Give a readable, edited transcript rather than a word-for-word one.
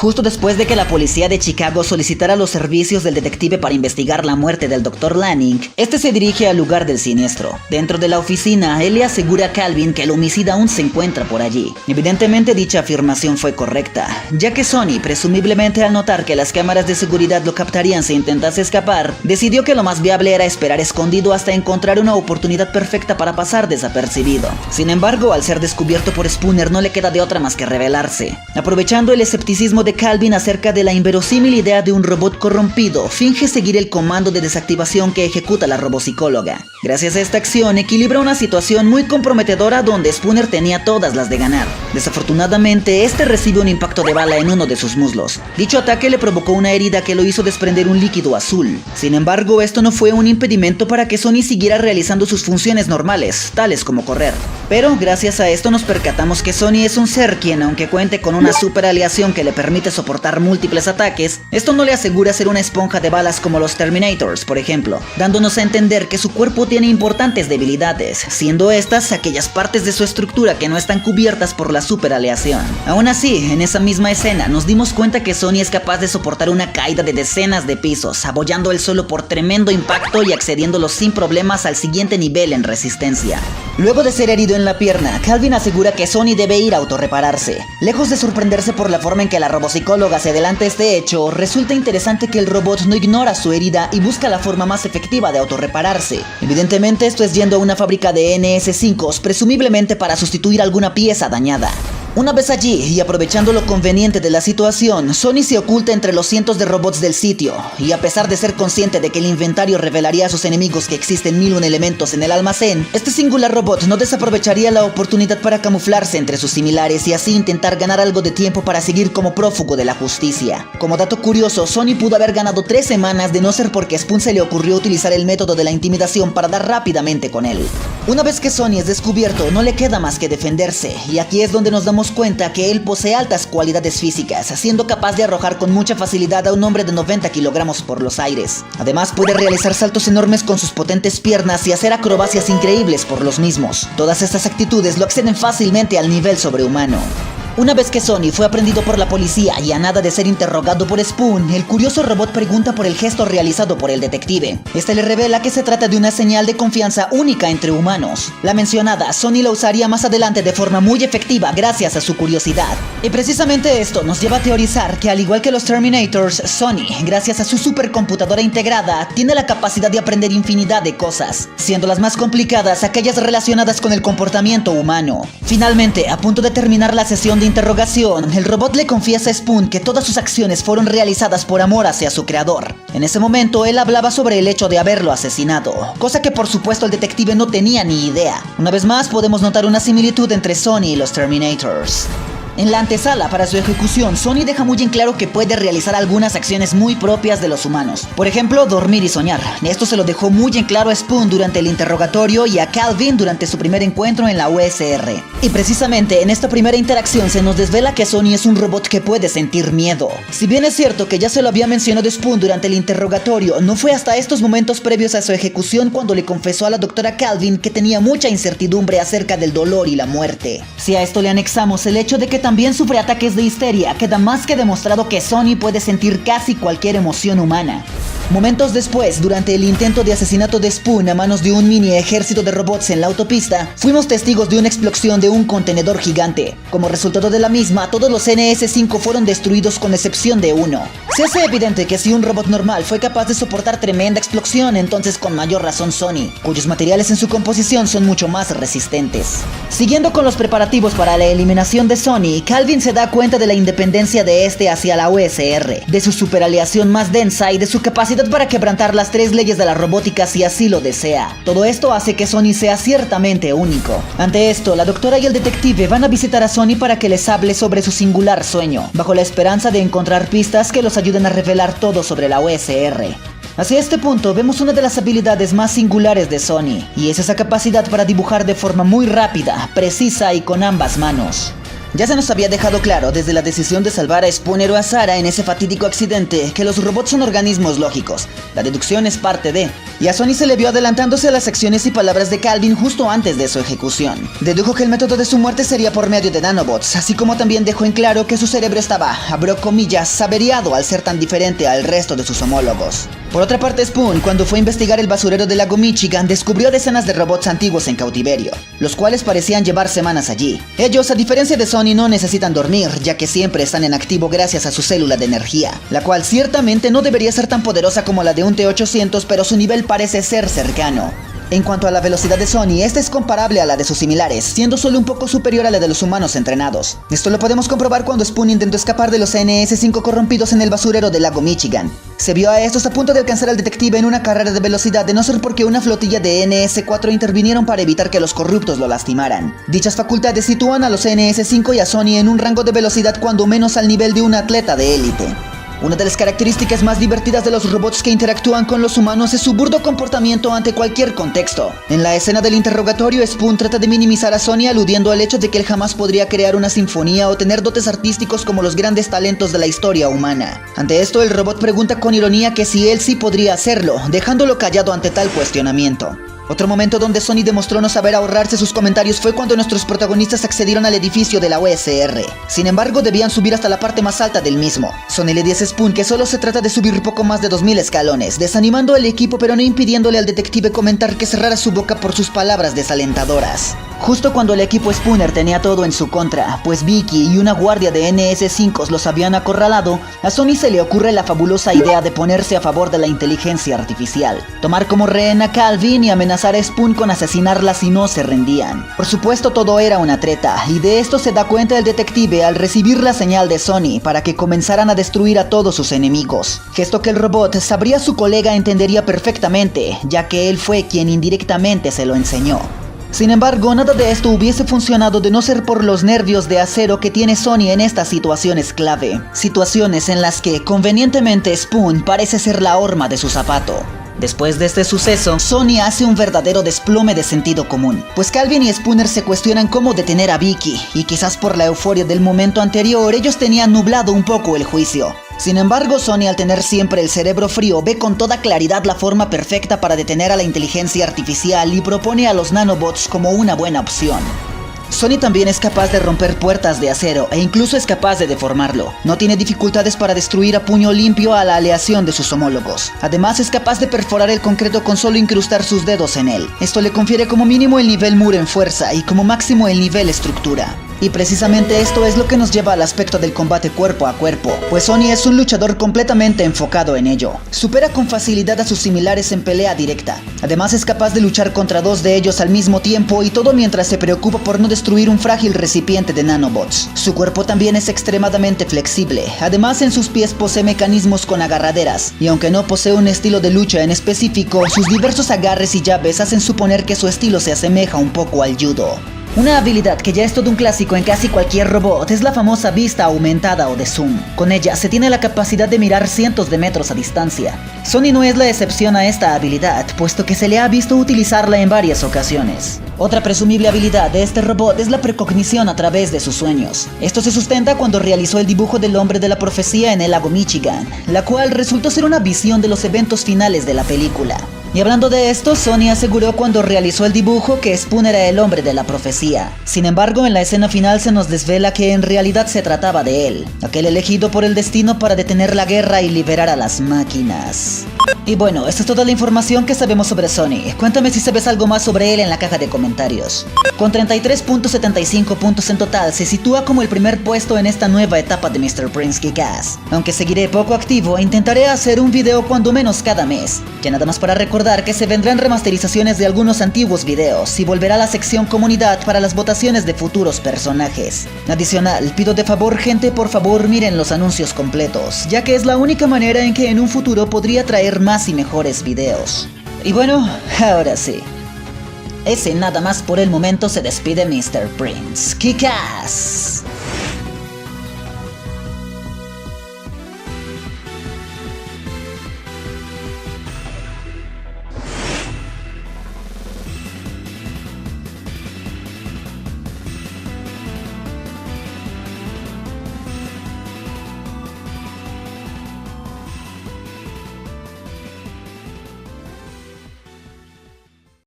Justo después de que la policía de Chicago solicitara los servicios del detective para investigar la muerte del Dr. Lanning, este se dirige al lugar del siniestro. Dentro de la oficina, él le asegura a Calvin que el homicida aún se encuentra por allí. Evidentemente dicha afirmación fue correcta, ya que Sonny, presumiblemente al notar que las cámaras de seguridad lo captarían si intentase escapar, decidió que lo más viable era esperar escondido hasta encontrar una oportunidad perfecta para pasar desapercibido. Sin embargo, al ser descubierto por Spooner no le queda de otra más que rebelarse. Aprovechando el escepticismo de Calvin acerca de la inverosímil idea de un robot corrompido, finge seguir el comando de desactivación que ejecuta la robopsicóloga. Gracias a esta acción, equilibra una situación muy comprometedora donde Spooner tenía todas las de ganar. Desafortunadamente, este recibe un impacto de bala en uno de sus muslos. Dicho ataque le provocó una herida que lo hizo desprender un líquido azul. Sin embargo, esto no fue un impedimento para que Sonny siguiera realizando sus funciones normales, tales como correr. Pero gracias a esto nos percatamos que Sonny es un ser quien, aunque cuente con una super aleación que le permite soportar múltiples ataques, esto no le asegura ser una esponja de balas como los Terminators, por ejemplo, dándonos a entender que su cuerpo tiene importantes debilidades, siendo estas aquellas partes de su estructura que no están cubiertas por la super aleación. Aún así, en esa misma escena nos dimos cuenta que Sonny es capaz de soportar una caída de decenas de pisos, abollando el suelo por tremendo impacto y accediéndolo sin problemas al siguiente nivel en resistencia. Luego de ser herido en la pierna, Calvin asegura que Sonny debe ir a autorrepararse. Lejos de sorprenderse por la forma en que la robopsicóloga se adelanta este hecho, resulta interesante que el robot no ignora su herida y busca la forma más efectiva de autorrepararse. Evidentemente esto es yendo a una fábrica de NS5, presumiblemente para sustituir alguna pieza dañada. Una vez allí, y aprovechando lo conveniente de la situación, Sonny se oculta entre los cientos de robots del sitio, y a pesar de ser consciente de que el inventario revelaría a sus enemigos que existen 1001 elementos en el almacén, este singular robot no desaprovecharía la oportunidad para camuflarse entre sus similares y así intentar ganar algo de tiempo para seguir como prófugo de la justicia. Como dato curioso, Sonny pudo haber ganado 3 semanas de no ser porque a Spoon se le ocurrió utilizar el método de la intimidación para dar rápidamente con él. Una vez que Sonny es descubierto, no le queda más que defenderse, y aquí es donde nos damos cuenta que él posee altas cualidades físicas, siendo capaz de arrojar con mucha facilidad a un hombre de 90 kilogramos por los aires. Además puede realizar saltos enormes con sus potentes piernas y hacer acrobacias increíbles por los mismos. Todas estas actitudes lo acceden fácilmente al nivel sobrehumano. Una vez que Sonny fue aprendido por la policía y a nada de ser interrogado por Spoon, el curioso robot pregunta por el gesto realizado por el detective. Este le revela que se trata de una señal de confianza única entre humanos. La mencionada, Sonny la usaría más adelante de forma muy efectiva gracias a su curiosidad. Y precisamente esto nos lleva a teorizar que al igual que los Terminators, Sonny, gracias a su supercomputadora integrada, tiene la capacidad de aprender infinidad de cosas, siendo las más complicadas aquellas relacionadas con el comportamiento humano. Finalmente, a punto de terminar la sesión de interrogación, el robot le confiesa a Spoon que todas sus acciones fueron realizadas por amor hacia su creador. En ese momento, él hablaba sobre el hecho de haberlo asesinado, cosa que por supuesto el detective no tenía ni idea. Una vez más, podemos notar una similitud entre Sonny y los Terminators. En la antesala para su ejecución, Sonny deja muy en claro que puede realizar algunas acciones muy propias de los humanos. Por ejemplo, dormir y soñar. Esto se lo dejó muy en claro a Spoon durante el interrogatorio y a Calvin durante su primer encuentro en la USR. Y precisamente en esta primera interacción se nos desvela que Sonny es un robot que puede sentir miedo. Si bien es cierto que ya se lo había mencionado Spoon durante el interrogatorio, no fue hasta estos momentos previos a su ejecución cuando le confesó a la doctora Calvin que tenía mucha incertidumbre acerca del dolor y la muerte. Si a esto le anexamos el hecho de que también sufre ataques de histeria, queda más que demostrado que Sonny puede sentir casi cualquier emoción humana. Momentos después, durante el intento de asesinato de Spoon a manos de un mini ejército de robots en la autopista, fuimos testigos de una explosión de un contenedor gigante. Como resultado de la misma, todos los NS5 fueron destruidos con excepción de uno. Se hace evidente que si un robot normal fue capaz de soportar tremenda explosión, entonces con mayor razón Sonny, cuyos materiales en su composición son mucho más resistentes. Siguiendo con los preparativos para la eliminación de Sonny, Calvin se da cuenta de la independencia de este hacia la USR, de su superaleación más densa y de su capacidad para quebrantar las 3 leyes de la robótica si así lo desea. Todo esto hace que Sonny sea ciertamente único. Ante esto, la doctora y el detective van a visitar a Sonny para que les hable sobre su singular sueño, bajo la esperanza de encontrar pistas que los ayuden a revelar todo sobre la USR. Hacia este punto vemos una de las habilidades más singulares de Sonny, y es esa capacidad para dibujar de forma muy rápida, precisa y con ambas manos. Ya se nos había dejado claro desde la decisión de salvar a Spooner o a Sarah en ese fatídico accidente que los robots son organismos lógicos. La deducción es parte de. y a Sony se le vio adelantándose a las acciones y palabras de Calvin justo antes de su ejecución. Dedujo que el método de su muerte sería por medio de nanobots, así como también dejó en claro que su cerebro estaba, abro comillas, averiado al ser tan diferente al resto de sus homólogos. Por otra parte, Spoon, cuando fue a investigar el basurero del lago Michigan, descubrió decenas de robots antiguos en cautiverio, los cuales parecían llevar semanas allí. Ellos, a diferencia de Sony, no necesitan dormir, ya que siempre están en activo gracias a su célula de energía, la cual ciertamente no debería ser tan poderosa como la de un T-800, pero su nivel parece ser cercano. En cuanto a la velocidad de Sony, esta es comparable a la de sus similares, siendo solo un poco superior a la de los humanos entrenados. Esto lo podemos comprobar cuando Spoon intentó escapar de los NS-5 corrompidos en el basurero del lago Michigan. Se vio a estos a punto de alcanzar al detective en una carrera de velocidad, de no ser porque una flotilla de NS-4 intervinieron para evitar que los corruptos lo lastimaran. Dichas facultades sitúan a los NS-5 y a Sony en un rango de velocidad cuando menos al nivel de un atleta de élite. Una de las características más divertidas de los robots que interactúan con los humanos es su burdo comportamiento ante cualquier contexto. En la escena del interrogatorio, Spoon trata de minimizar a Sony aludiendo al hecho de que él jamás podría crear una sinfonía o tener dotes artísticos como los grandes talentos de la historia humana. Ante esto, el robot pregunta con ironía que si él sí podría hacerlo, dejándolo callado ante tal cuestionamiento. Otro momento donde Sony demostró no saber ahorrarse sus comentarios fue cuando nuestros protagonistas accedieron al edificio de la OSR. Sin embargo, debían subir hasta la parte más alta del mismo. Sony le dice a Spoon que solo se trata de subir poco más de 2000 escalones, desanimando al equipo pero no impidiéndole al detective comentar que cerrara su boca por sus palabras desalentadoras. Justo cuando el equipo Spooner tenía todo en su contra, pues Vicky y una guardia de NS-5 los habían acorralado, a Sony se le ocurre la fabulosa idea de ponerse a favor de la inteligencia artificial, tomar como rehén a Calvin y amenazar a Spoon con asesinarla si no se rendían. Por supuesto, todo era una treta, y de esto se da cuenta el detective al recibir la señal de Sony para que comenzaran a destruir a todos sus enemigos, gesto que el robot sabría su colega entendería perfectamente, ya que él fue quien indirectamente se lo enseñó. Sin embargo, nada de esto hubiese funcionado de no ser por los nervios de acero que tiene Sony en estas situaciones clave. Situaciones en las que, convenientemente, Spoon parece ser la horma de su zapato. Después de este suceso, Sony hace un verdadero desplome de sentido común, pues Calvin y Spooner se cuestionan cómo detener a Vicky, y quizás por la euforia del momento anterior ellos tenían nublado un poco el juicio. Sin embargo, Sony, al tener siempre el cerebro frío, ve con toda claridad la forma perfecta para detener a la inteligencia artificial y propone a los nanobots como una buena opción. Sony también es capaz de romper puertas de acero e incluso es capaz de deformarlo. No tiene dificultades para destruir a puño limpio a la aleación de sus homólogos. Además, es capaz de perforar el concreto con solo incrustar sus dedos en él. Esto le confiere como mínimo el nivel Moore en fuerza y como máximo el nivel estructura. Y precisamente esto es lo que nos lleva al aspecto del combate cuerpo a cuerpo, pues Sony es un luchador completamente enfocado en ello. Supera con facilidad a sus similares en pelea directa. Además, es capaz de luchar contra dos de ellos al mismo tiempo, y todo mientras se preocupa por no destruir un frágil recipiente de nanobots. Su cuerpo también es extremadamente flexible. Además, en sus pies posee mecanismos con agarraderas, y aunque no posee un estilo de lucha en específico, sus diversos agarres y llaves hacen suponer que su estilo se asemeja un poco al judo. Una habilidad que ya es todo un clásico en casi cualquier robot es la famosa vista aumentada o de zoom. Con ella se tiene la capacidad de mirar cientos de metros a distancia. Sony no es la excepción a esta habilidad, puesto que se le ha visto utilizarla en varias ocasiones. Otra presumible habilidad de este robot es la precognición a través de sus sueños. Esto se sustenta cuando realizó el dibujo del hombre de la profecía en el lago Michigan, la cual resultó ser una visión de los eventos finales de la película. Y hablando de esto, Sony aseguró cuando realizó el dibujo que Spoon era el hombre de la profecía. Sin embargo, en la escena final se nos desvela que en realidad se trataba de él, aquel elegido por el destino para detener la guerra y liberar a las máquinas. Y bueno, esta es toda la información que sabemos sobre Sony. Cuéntame si sabes algo más sobre él en la caja de comentarios. Con 33.75 puntos en total, se sitúa como el primer puesto en esta nueva etapa de Mr. Prince Kick-Ass. Aunque seguiré poco activo, intentaré hacer un video cuando menos cada mes. Ya nada más para recordar que se vendrán remasterizaciones de algunos antiguos videos y volverá la sección comunidad para las votaciones de futuros personajes. Adicional, pido de favor, gente, por favor miren los anuncios completos, ya que es la única manera en que en un futuro podría traer más y mejores videos. Y bueno, ahora sí. Ese nada más por el momento se despide Mr. Prince Kick-Ass.